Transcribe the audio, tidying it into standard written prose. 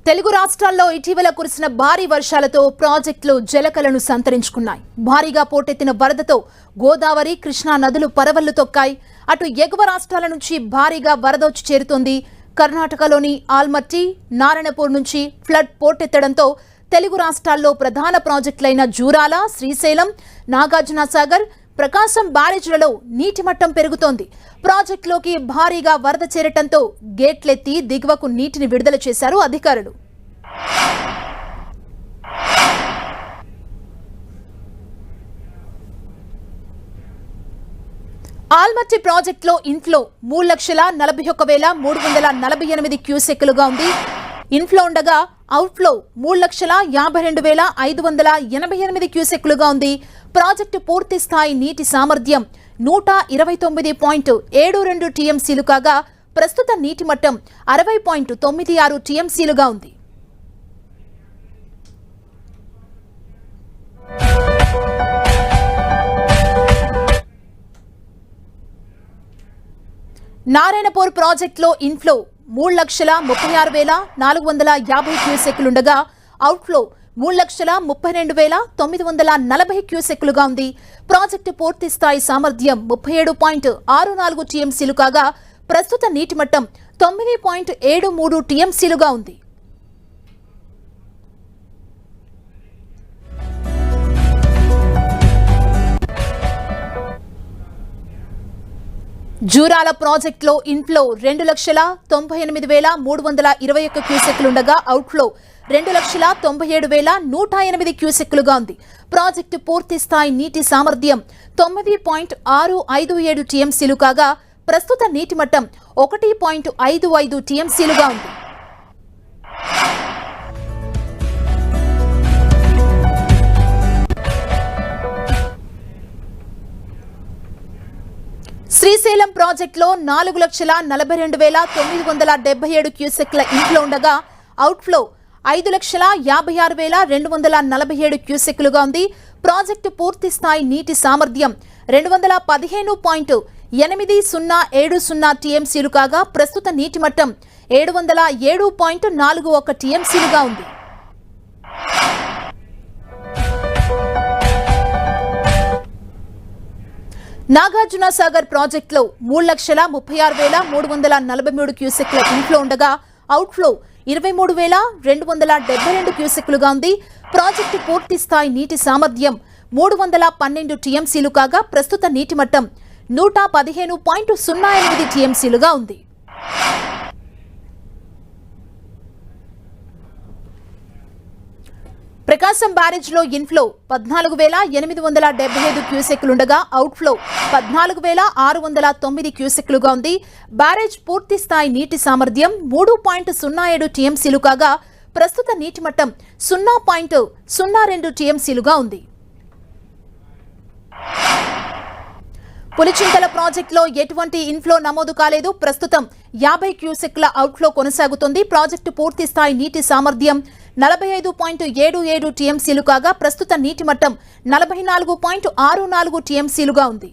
తెలుగు రాష్ట్రాల్లో ఇటీవల కురిసిన భారీ వర్షాలతో ప్రాజెక్టులు జలకలను సంతరించుకున్నాయి. భారీగా పోటెత్తిన వరదతో గోదావరి, కృష్ణా నదులు పరవళ్లు తొక్కాయి. అటు ఎగువ రాష్ట్రాల నుంచి భారీగా వరద వచ్చి చేరుతోంది. కర్ణాటకలోని ఆల్మట్టి, నారాయణపూర్ నుంచి ఫ్లడ్ పోటెత్తడంతో తెలుగు రాష్ట్రాల్లో ప్రధాన ప్రాజెక్టులైన జూరాల, శ్రీశైలం, నాగార్జునసాగర్, ప్రకాశం బ్యారేజ్లలో నీటి మట్టం పెరుగుతోంది. ప్రాజెక్టులోకి భారీగా వరద చేరటంతో గేట్లెత్తి దిగువకు నీటిని విడుదల చేశారు అధికారులు. ఆల్మట్టి ప్రాజెక్టులో ఇన్ఫ్లో 3,41,348 క్యూసెక్కులుగా ఉంది. ఇన్ఫ్లో ఉండగా అవుట్ఫ్లో 3,52,588 క్యూసెక్కులుగా ఉంది. ప్రాజెక్టు పూర్తి స్థాయి నీటి సామర్థ్యం 129.72 టీఎంసీలు కాగా ప్రస్తుత నీటి మట్టం 60.96 టీఎంసీలుగా ఉంది. నారాయణపూర్ ప్రాజెక్టులో ఇన్ఫ్లో 3,36,450 క్యూసెక్కులుండగా అవుట్ఫ్లో 3,32,940 క్యూసెక్కులుగా ఉంది. ప్రాజెక్టు పూర్తి స్థాయి సామర్థ్యం 37.64 టీఎంసీలు కాగా ప్రస్తుత నీటి మట్టం 9.73 టీఎంసీలుగా ఉంది. జూరాల ప్రాజెక్టులో ఇన్ఫ్లో 2,98,321 క్యూసెక్కులుండగా అవుట్ఫ్లో 2,97,108 క్యూసెక్కులుగా ఉంది. ప్రాజెక్టు పూర్తి స్థాయి నీటి సామర్థ్యం 9.657 టీఎంసీలు కాగా ప్రస్తుత నీటి మట్టం 1.55 టీఎంసీలుగా ఉంది. శ్రీశైలం ప్రాజెక్టులో 4,42,977 క్యూసెక్ల ఇన్ఫ్లో ఉండగా అవుట్ఫ్లో 5,56,247 క్యూసెక్లుగా ఉంది. ప్రాజెక్టు పూర్తి స్థాయి నీటి సామర్థ్యం 215.8070 టీఎంసీలు కాగా ప్రస్తుత నీటి మట్టం 707.41 టీఎంసీలుగా ఉంది. నాగార్జునసాగర్ ప్రాజెక్టులో 3,36,343 క్యూసెక్ల ఇన్ఫ్లో ఉండగా అవుట్ఫ్లో 23,272 క్యూసెక్లుగా ఉంది. ప్రాజెక్టు పూర్తి స్థాయి నీటి సామర్థ్యం 312 టీఎంసీలు కాగా ప్రస్తుత నీటి మట్టం 115.08 టీఎంసీలుగా ఉంది. ప్రకాశం బ్యారేజ్లో ఇన్ఫ్లో 14,875 క్యూసెక్కులుండగా అవుట్ఫ్లో 14,609 క్యూసెక్కులుగా ఉంది. బ్యారేజ్ పూర్తి స్థాయి నీటి సామర్థ్యం 3.07 టీఎంసీలు కాగా ప్రస్తుత నీటి మట్టం 0.02 టీఎంసీలుగా ఉంది. పులిచింతల ప్రాజెక్టులో ఎటువంటి ఇన్ఫ్లో నమోదు కాలేదు. ప్రస్తుతం 50 క్యూసెక్ల అవుట్ఫ్లో కొనసాగుతుంది. ప్రాజెక్టు పూర్తి స్థాయి నీటి సామర్థ్యం 45.77 టీఎంసీలు కాగా ప్రస్తుత నీటి మట్టం 44.64 టీఎంసీలుగా ఉంది.